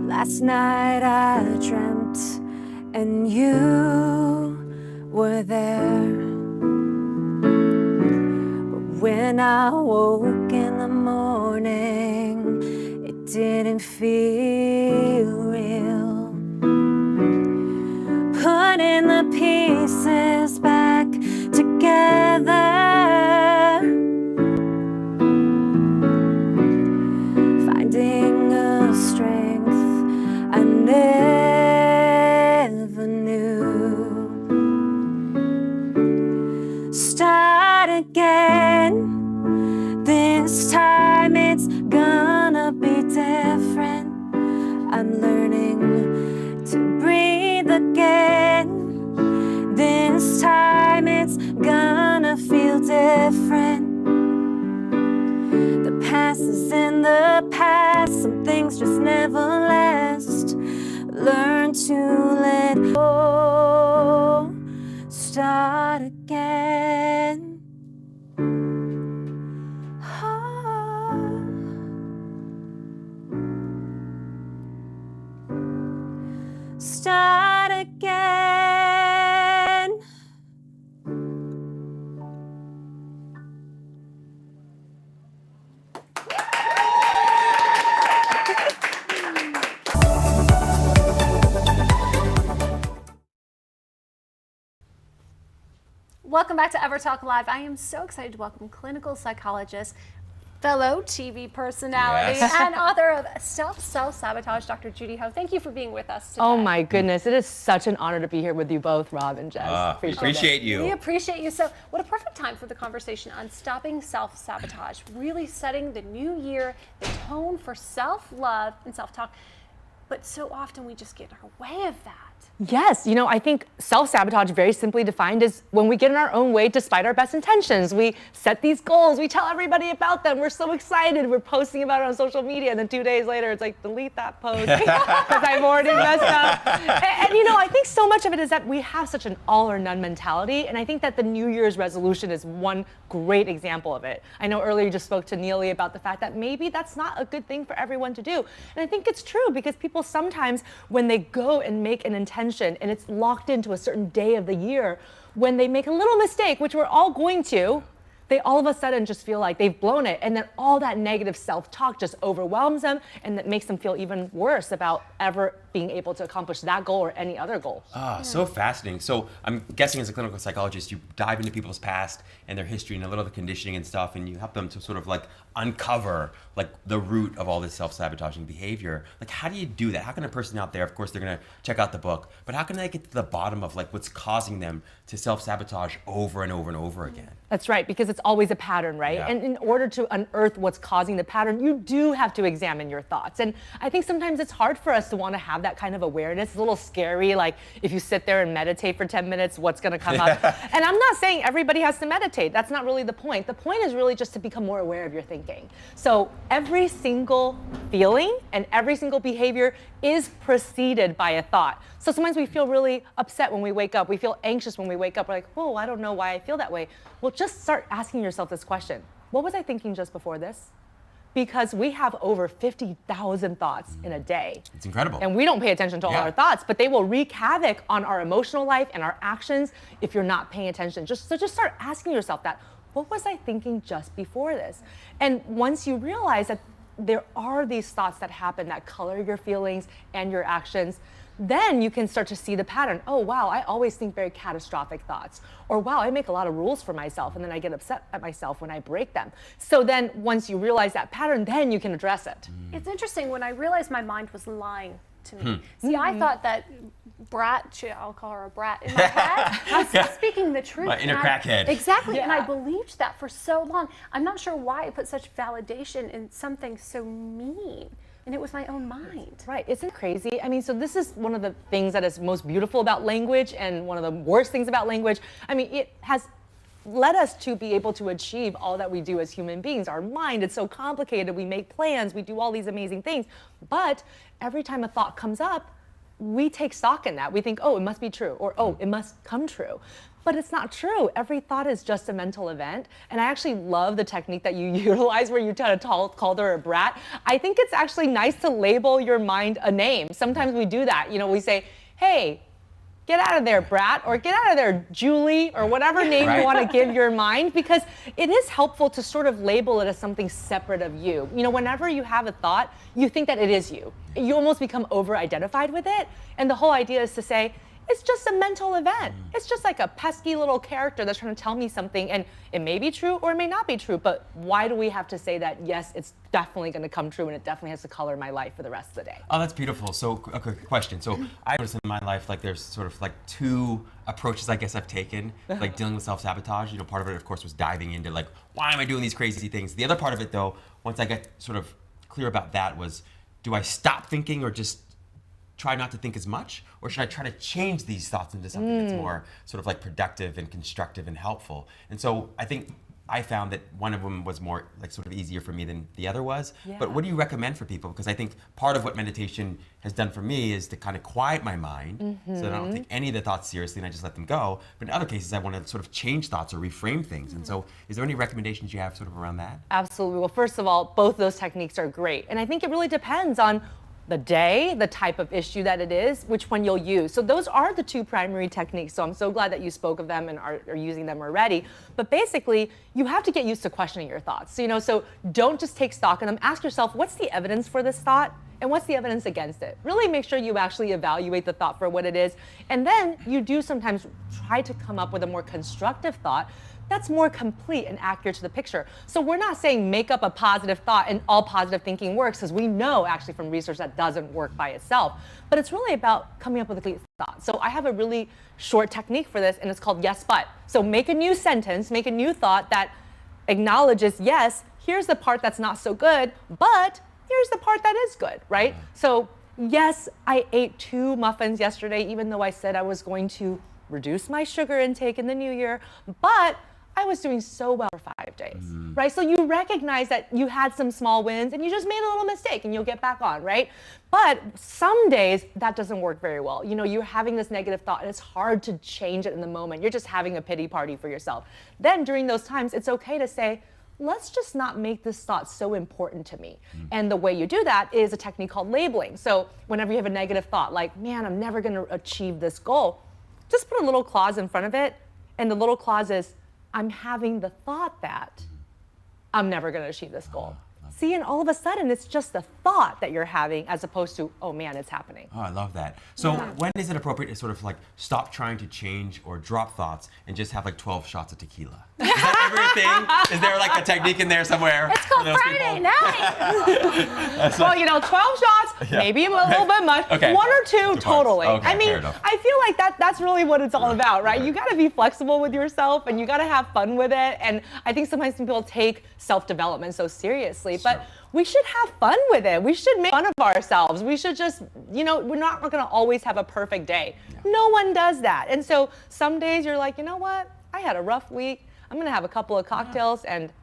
Last night I dreamt and you were there. But when I woke in the morning, it didn't feel real. Putting the pieces back together, finding a strength I never knew. Start again. This time it's gonna be different. I'm learning to breathe again. This time it's gonna feel different. The past is in the past. Some things just never last. Learn to let go. Start again. Start again. Welcome back to EverTalk Live. I am so excited to welcome clinical psychologist, fellow TV personality, and author of Self-Sabotage, Dr. Judy Ho. Thank you for being with us today. Oh my goodness, it is such an honor to be here with you both, Rob and Jess. Appreciate you. We appreciate you. So what a perfect time for the conversation on stopping self-sabotage, really setting the new year, the tone for self-love and self-talk. But so often we just get in our way of that. Yes, I think self-sabotage, very simply defined, is when we get in our own way despite our best intentions. We set these goals, we tell everybody about them, we're so excited, we're posting about it on social media, and then 2 days later it's like, delete that post because I've already messed up. And I think so much of it is that we have such an all or none mentality, and I think that the New Year's resolution is one great example of it. I know earlier you just spoke to Neely about the fact that maybe that's not a good thing for everyone to do. And I think it's true because people sometimes, when they go and make an intention and it's locked into a certain day of the year, when they make a little mistake, which we're all going to, they all of a sudden just feel like they've blown it, and then all that negative self-talk just overwhelms them, and that makes them feel even worse about ever being able to accomplish that goal or any other goal. So fascinating. So I'm guessing as a clinical psychologist, you dive into people's past and their history and a little of the conditioning and stuff, and you help them to sort of like uncover like the root of all this self-sabotaging behavior. Like, how do you do that? How can a person out there, of course, they're gonna check out the book, but how can they get to the bottom of like what's causing them to self-sabotage over and over and over again? That's right, because it's always a pattern, right? Yeah. And in order to unearth what's causing the pattern, you do have to examine your thoughts. And I think sometimes it's hard for us to want to have that kind of awareness. It's a little scary, like if you sit there and meditate for 10 minutes, what's going to come up? And I'm not saying everybody has to meditate. That's not really the point. The point is really just to become more aware of your thinking. So every single feeling and every single behavior is preceded by a thought. So sometimes we feel really upset when we wake up. We feel anxious when we wake up. We're like, oh, I don't know why I feel that way. Well, just start asking yourself this question. What was I thinking just before this? Because we have over 50,000 thoughts in a day. It's incredible. And we don't pay attention to all our thoughts, but they will wreak havoc on our emotional life and our actions if you're not paying attention. So just start asking yourself that. What was I thinking just before this? And once you realize that there are these thoughts that happen that color your feelings and your actions, then you can start to see the pattern. Oh, wow, I always think very catastrophic thoughts. Or wow, I make a lot of rules for myself and then I get upset at myself when I break them. So then once you realize that pattern, then you can address it. It's interesting, when I realized my mind was lying to me. See, I thought that brat, I'll call her a brat, in my head was speaking the truth. My inner crackhead. Exactly, and I believed that for so long. I'm not sure why I put such validation in something so mean. and it was my own mind. Right, isn't it crazy? I mean, so this is one of the things that is most beautiful about language and one of the worst things about language. I mean, it has led us to be able to achieve all that we do as human beings. Our mind, it's so complicated. We make plans, we do all these amazing things. But every time a thought comes up, we take stock in that. We think, oh, it must be true, or oh, it must come true. But it's not true. Every thought is just a mental event. And I actually love the technique that you utilize where you kind of called her a brat. I think it's actually nice to label your mind a name. Sometimes we do that. You know, we say, hey, get out of there, brat, or get out of there, Julie, or whatever name you want to give your mind, because it is helpful to sort of label it as something separate of you. You know, whenever you have a thought, you think that it is you. You almost become over-identified with it. And the whole idea is to say, it's just a mental event. It's just like a pesky little character that's trying to tell me something, and it may be true or it may not be true, but why do we have to say that, yes, it's definitely gonna come true and it definitely has to color my life for the rest of the day? Oh, that's beautiful. So, a quick question. So, I noticed in my life, like there's sort of like two approaches I guess I've taken, like dealing with self-sabotage. You know, part of it, of course, was diving into like, why am I doing these crazy things? The other part of it, though, once I get sort of clear about that, was, do I stop thinking or just try not to think as much, or should I try to change these thoughts into something that's more sort of like productive and constructive and helpful? And so I think I found that one of them was more like sort of easier for me than the other was. Yeah. But what do you recommend for people? Because I think part of what meditation has done for me is to kind of quiet my mind so that I don't take any of the thoughts seriously and I just let them go. But in other cases, I want to sort of change thoughts or reframe things. And so is there any recommendations you have sort of around that? Absolutely. Well, first of all, both those techniques are great. And I think it really depends on the day, the type of issue that it is, which one you'll use. So those are the two primary techniques. So I'm so glad that you spoke of them and are using them already. But basically, you have to get used to questioning your thoughts. You know, so don't just take stock in them. Ask yourself, what's the evidence for this thought? And what's the evidence against it? Really make sure you actually evaluate the thought for what it is. And then you do sometimes try to come up with a more constructive thought that's more complete and accurate to the picture. So we're not saying make up a positive thought and all positive thinking works, because we know actually from research that doesn't work by itself. But it's really about coming up with a complete thought. So I have a really short technique for this, and it's called yes, but. So make a new sentence, make a new thought that acknowledges, yes, here's the part that's not so good, but here's the part that is good, right? So yes, I ate 2 muffins yesterday, even though I said I was going to reduce my sugar intake in the new year, but I was doing so well for 5 days, right? So you recognize that you had some small wins and you just made a little mistake and you'll get back on, right? But some days that doesn't work very well. You know, you're having this negative thought and it's hard to change it in the moment. You're just having a pity party for yourself. Then during those times, it's okay to say, let's just not make this thought so important to me. And the way you do that is a technique called labeling. So whenever you have a negative thought, like, man, I'm never gonna achieve this goal, just put a little clause in front of it. And the little clause is, I'm having the thought that I'm never going to achieve this goal. See, and all of a sudden, it's just the thought that you're having as opposed to, oh man, it's happening. Oh, I love that. So when is it appropriate to sort of like stop trying to change or drop thoughts and just have like 12 shots of tequila? Is that everything? Is there like a technique in there somewhere? It's called Friday night. Well, you know, 12 shots, maybe a little bit much. Okay. 1 or 2, totally. Okay, I mean, fair enough. I feel like that's really what it's all about, right? You got to be flexible with yourself and you got to have fun with it. And I think sometimes people take self-development so seriously, but we should have fun with it. We should make fun of ourselves. We should just, you know, we're not going to always have a perfect day. No one does that. And so some days you're like, you know what? I had a rough week. I'm going to have a couple of cocktails and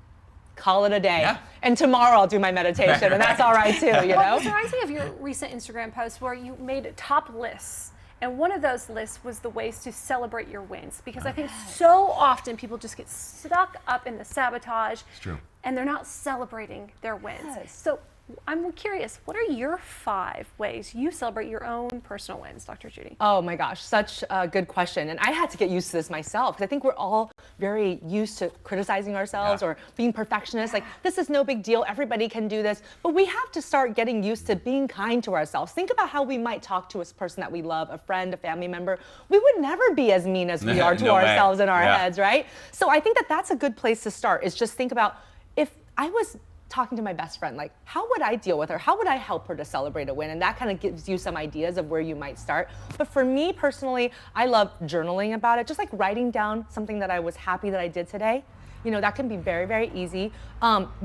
call it a day. Yeah. And tomorrow I'll do my meditation, and that's all right too, you know? Well, this reminds me of your recent Instagram post where you made top lists. And one of those lists was the ways to celebrate your wins. Because I think so often people just get stuck up in the sabotage. It's true. And they're not celebrating their wins. So I'm curious, what are your 5 ways you celebrate your own personal wins, Dr. Judy? Oh my gosh, such a good question. And I had to get used to this myself, because I think we're all very used to criticizing ourselves or being perfectionists. Like, this is no big deal, everybody can do this. But we have to start getting used to being kind to ourselves. Think about how we might talk to a person that we love, a friend, a family member. We would never be as mean as we are to ourselves in our heads, right? So I think that that's a good place to start, is just think about, if I was talking to my best friend, like, how would I deal with her? How would I help her to celebrate a win? And that kind of gives you some ideas of where you might start. But for me personally, I love journaling about it, just like writing down something that I was happy that I did today. that can be very, very easy.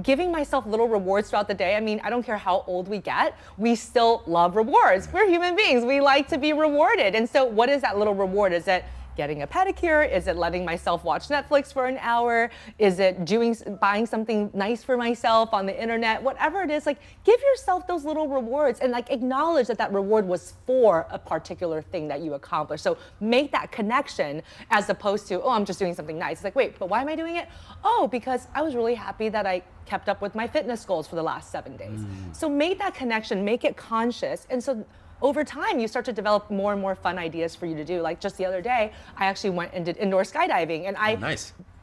Giving myself little rewards throughout the day. I mean, I don't care how old we get, we still love rewards. We're human beings. We like to be rewarded. And so what is that little reward? Is it getting a pedicure? Is it letting myself watch Netflix for an hour? Is it buying something nice for myself on the internet? Whatever it is, like, give yourself those little rewards and like acknowledge that that reward was for a particular thing that you accomplished. So make that connection as opposed to, oh, I'm just doing something nice. It's like, wait, but why am I doing it? Oh, because I was really happy that I kept up with my fitness goals for the last 7 days. So make that connection, make it conscious. And so over time, you start to develop more and more fun ideas for you to do. Like just the other day, I actually went and did indoor skydiving, and I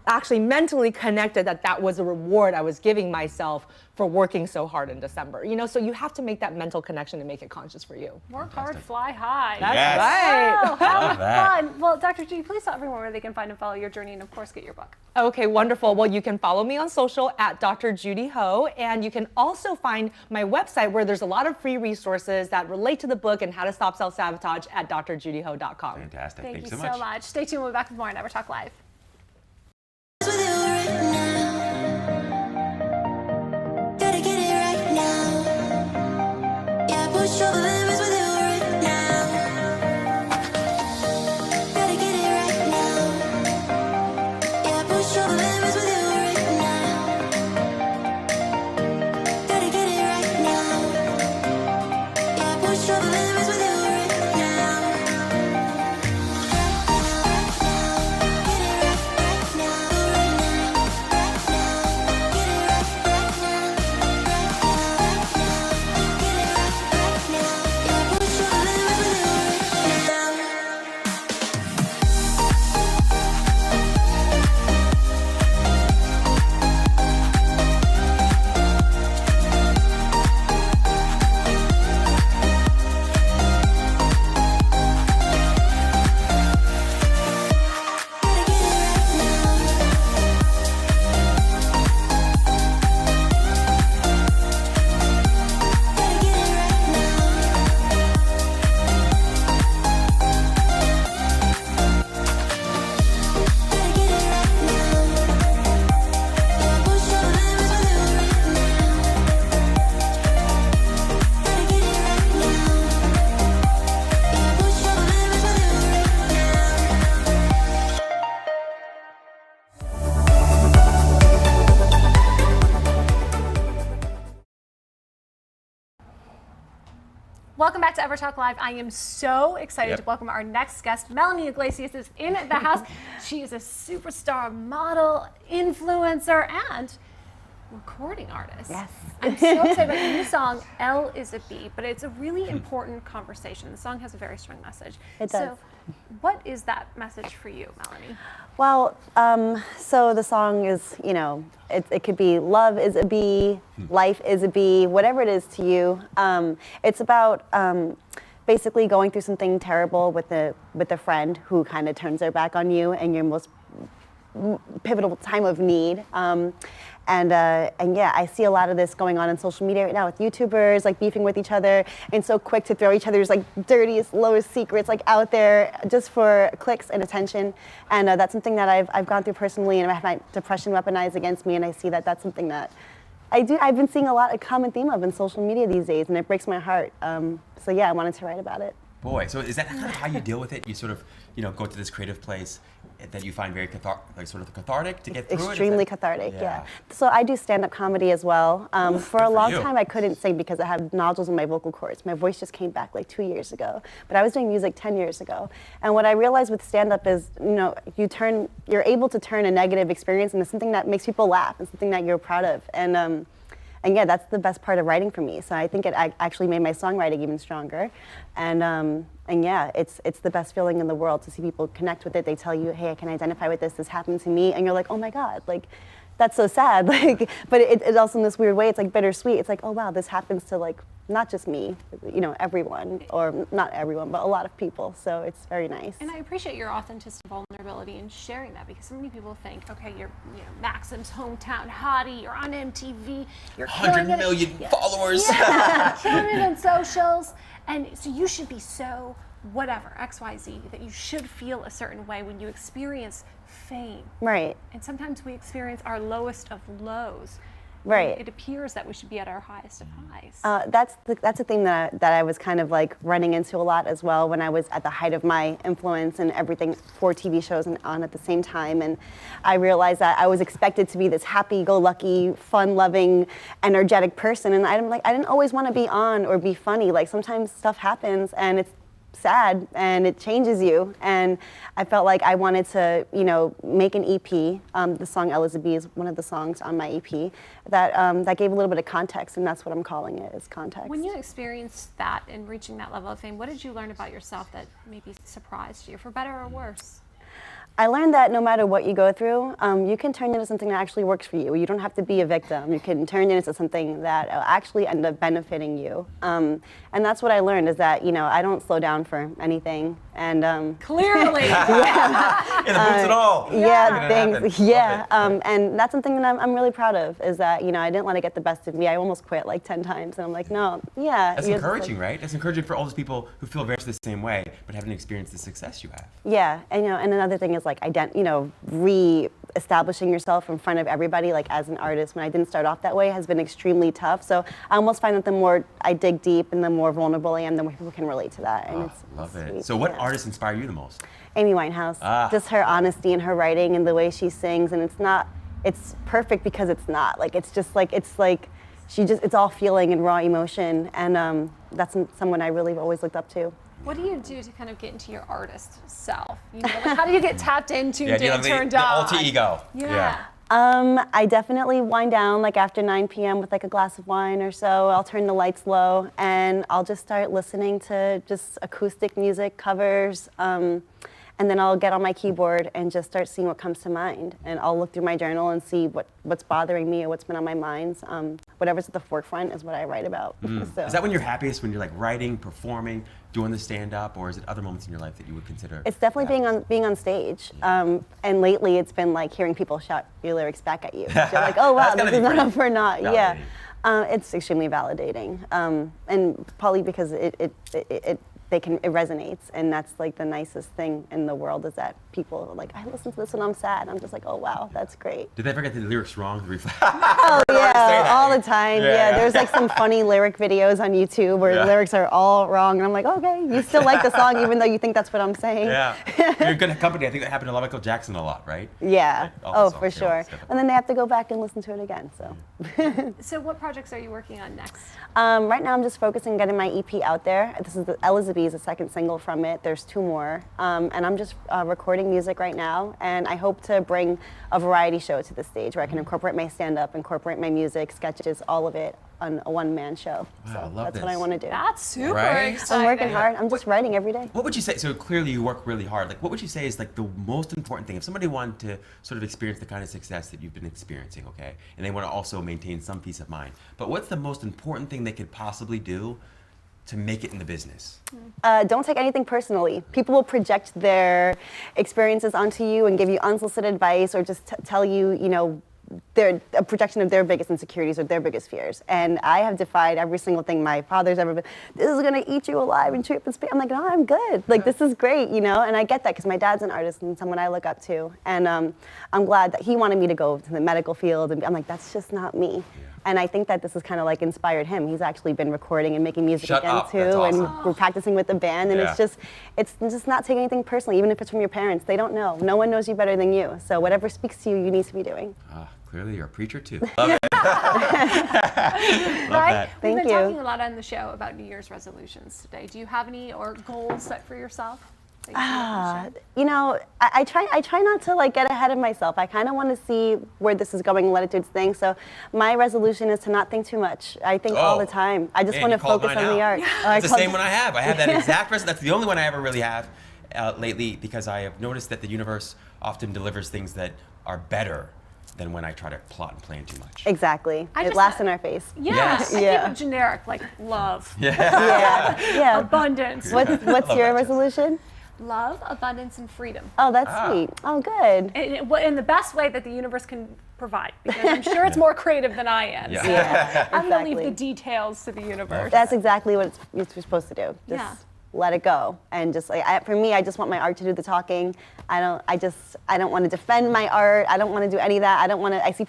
actually mentally connected that that was a reward I was giving myself for working so hard in December. So you have to make that mental connection and make it conscious for you. Work hard, fly high. That's right. Wow, how fun. Well, Dr. G, please tell everyone where they can find and follow your journey and, of course, get your book. Okay, wonderful. Well, you can follow me on social at Dr. Judy Ho, and you can also find my website where there's a lot of free resources that relate to the book and how to stop self-sabotage at drjudyho.com. Fantastic. Thank you so much. Stay tuned. We'll be back with more on EverTalk Live. Welcome back to EverTalk Live. I am so excited to welcome our next guest. Melanie Iglesias is in the house. She is a superstar model, influencer, and recording artist. Yes. I'm so excited about your new song, L is a B, but it's a really important conversation. The song has a very strong message. It does. So what is that message for you, Melanie? Well, so the song is, it could be love is a bee, life is a bee, whatever it is to you. It's about basically going through something terrible with a friend who kind of turns their back on you in your most pivotal time of need. And yeah, I see a lot of this going on social media right now with YouTubers like beefing with each other and so quick to throw each other's like dirtiest, lowest secrets like out there just for clicks and attention. And that's something that I've gone through personally, and I've had my depression weaponized against me, and I see that that's something that I've been seeing a common theme of in social media these days, and it breaks my heart. So yeah, I wanted to write about it. Boy, so is that kind of how you deal with it? You sort of, go to this creative place that you find very cathartic to get through it? Extremely cathartic, yeah. So I do stand-up comedy as well. For a long time, I couldn't sing because I had nodules in my vocal cords. My voice just came back like 2 years ago. But I was doing music 10 years ago. And what I realized with stand-up is, you're able to turn a negative experience into something that makes people laugh and something that you're proud of. And yeah, that's the best part of writing for me. So I think it actually made my songwriting even stronger. And yeah, it's the best feeling in the world to see people connect with it. They tell you, hey, I can identify with this happened to me. And you're like, oh my God, like, that's so sad. Like, but it's also in this weird way, it's like bittersweet. It's like, oh wow, this happens to like, not just me, everyone, or not everyone, but a lot of people. So it's very nice. And I appreciate your authenticity and vulnerability in sharing that, because so many people think, okay, you're Maxim's hometown hottie, you're on MTV, you're 100 million followers. Yeah, killing it on socials. And so you should be so whatever, XYZ, that you should feel a certain way when you experience fame. Right. And sometimes we experience our lowest of lows. Right. It appears that we should be at our highest of highs. That's the thing that I was kind of like running into a lot as well when I was at the height of my influence and everything, 4 TV shows and on at the same time. And I realized that I was expected to be this happy-go-lucky, fun-loving, energetic person. And I didn't always want to be on or be funny. Like sometimes stuff happens and it's sad and it changes you, and I felt like I wanted to, make an EP. The song Elizabeth is one of the songs on my EP that gave a little bit of context, and that's what I'm calling it, is context. When you experienced that and reaching that level of fame, what did you learn about yourself that maybe surprised you, for better or worse? I learned that no matter what you go through, you can turn it into something that actually works for you. You don't have to be a victim. You can turn it into something that will actually end up benefiting you. And that's what I learned, is that, I don't slow down for anything. And clearly. Yeah. In the boots at all. Yeah, thanks. Yeah. And that's something that I'm really proud of, is that, I didn't let it get the best of me. I almost quit like 10 times. And I'm like, no, yeah. That's encouraging, right? That's encouraging for all those people who feel very much the same way, but haven't experienced the success you have. Yeah. And, and another thing is like, re-establishing yourself in front of everybody, like as an artist, when I didn't start off that way, has been extremely tough. So I almost find that the more I dig deep and the more vulnerable I am, the more people can relate to that. And Love it. sweet. So what artists inspire you the most? Amy Winehouse. Just her honesty in her writing and the way she sings, and it's perfect because it's not. Like, it's all feeling and raw emotion, and that's someone I really have always looked up to. What do you do to kind of get into your artist self? Like, how do you get tapped into and turned on? The alter ego. Yeah. I definitely wind down like after 9 p.m. with like a glass of wine or so. I'll turn the lights low and I'll just start listening to just acoustic music, covers, and then I'll get on my keyboard and just start seeing what comes to mind. And I'll look through my journal and see what's bothering me or what's been on my mind. Whatever's at the forefront is what I write about. So. Is that when you're happiest, when you're like writing, performing, doing the stand-up, or is it other moments in your life that you would consider? It's definitely being on stage. And lately it's been like hearing people shout your lyrics back at you. You're like, oh wow, this is not up or not. Yeah. It's extremely validating. And probably because it resonates, and that's like the nicest thing in the world, is that people are like, I listen to this when I'm sad. I'm just like, oh wow, that's great. Did they ever get the lyrics wrong? Oh yeah, all the time. Yeah, there's like some funny lyric videos on YouTube where the lyrics are all wrong, and I'm like, okay, you still like the song even though you think that's what I'm saying. Yeah, you're in good company. I think that happened to Michael Jackson a lot, right? Yeah. Right? Oh, for sure. And then they have to go back and listen to it again. So. So what projects are you working on next? Right now I'm just focusing on getting my EP out there. This is Elizabeth is the second single from it. There's 2 more. And I'm just recording music right now. And I hope to bring a variety show to the stage where I can incorporate my stand-up, incorporate my music, sketches, all of it on a one-man show. Wow, so I love that's this. what I want to do. That's super Right? exciting. I'm working hard. I'm just writing every day. What would you say? So clearly you work really hard. Like, what would you say is like the most important thing if somebody wanted to sort of experience the kind of success that you've been experiencing, okay? And they want to also maintain some peace of mind. But what's the most important thing they could possibly do to make it in the business? Don't take anything personally. People will project their experiences onto you and give you unsolicited advice, or just tell you, a projection of their biggest insecurities or their biggest fears. And I have defied every single thing my father's ever been. This is gonna eat you alive and chew up in space. I'm like, no, I'm good. Like, this is great, And I get that because my dad's an artist and someone I look up to. And I'm glad that he wanted me to go to the medical field. And I'm like, that's just not me. Yeah. And I think that this has kind of like inspired him. He's actually been recording and making music again too. That's awesome. And we're practicing with the band. And it's just not taking anything personally, even if it's from your parents. They don't know. No one knows you better than you. So whatever speaks to you, you need to be doing. Clearly you're a preacher too. Love it. Love Right? that. We've been you. talking a lot on the show about New Year's resolutions today. Do you have any or goals set for yourself? I try not to like get ahead of myself. I kind of want to see where this is going and let it do its thing. So my resolution is to not think too much. I think all the time. I just want to focus on the art. It's the same one I have. I have that exact resolution. That's the only one I ever really have lately, because I have noticed that the universe often delivers things that are better than when I try to plot and plan too much. Exactly. It laughs in our face. Yeah. Yes. I keep it generic, like love. Yeah. Abundance. What's your resolution? Love, abundance, and freedom. Oh, that's sweet. Oh, good. In the best way that the universe can provide, because I'm sure it's more creative than I am. Yeah. I'm going to leave the details to the universe. That's exactly what you're supposed to do. Just let it go. And just like, for me, I just want my art to do the talking. I don't want to defend my art. I don't want to do any of that. I see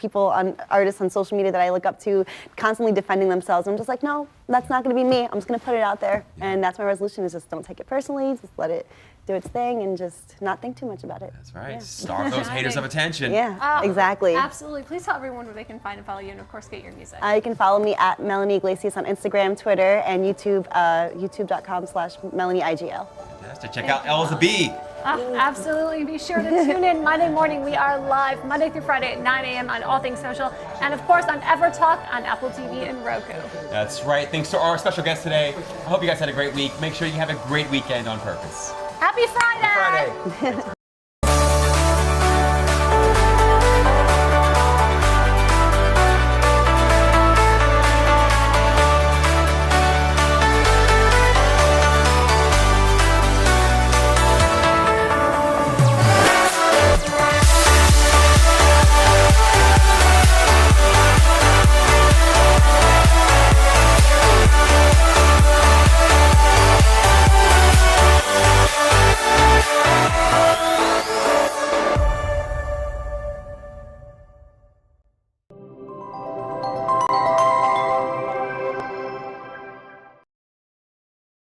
artists on social media that I look up to constantly defending themselves. I'm just like, no, that's not going to be me. I'm just going to put it out there. And that's my resolution, is just don't take it personally. Just let it do its thing and just not think too much about it. That's right. Starve those haters of attention. Yeah, exactly. Absolutely. Please tell everyone where they can find and follow you, and of course get your music. You can follow me at Melanie Iglesias on Instagram, Twitter, and YouTube, youtube.com/MelanieIGL. Fantastic. Check out Elle the Bee. Absolutely. Be sure to tune in Monday morning. We are live Monday through Friday at 9 a.m. on All Things Social, and of course on EverTalk on Apple TV and Roku. That's right. Thanks to our special guest today. I hope you guys had a great week. Make sure you have a great weekend on purpose. Happy Friday! Happy Friday.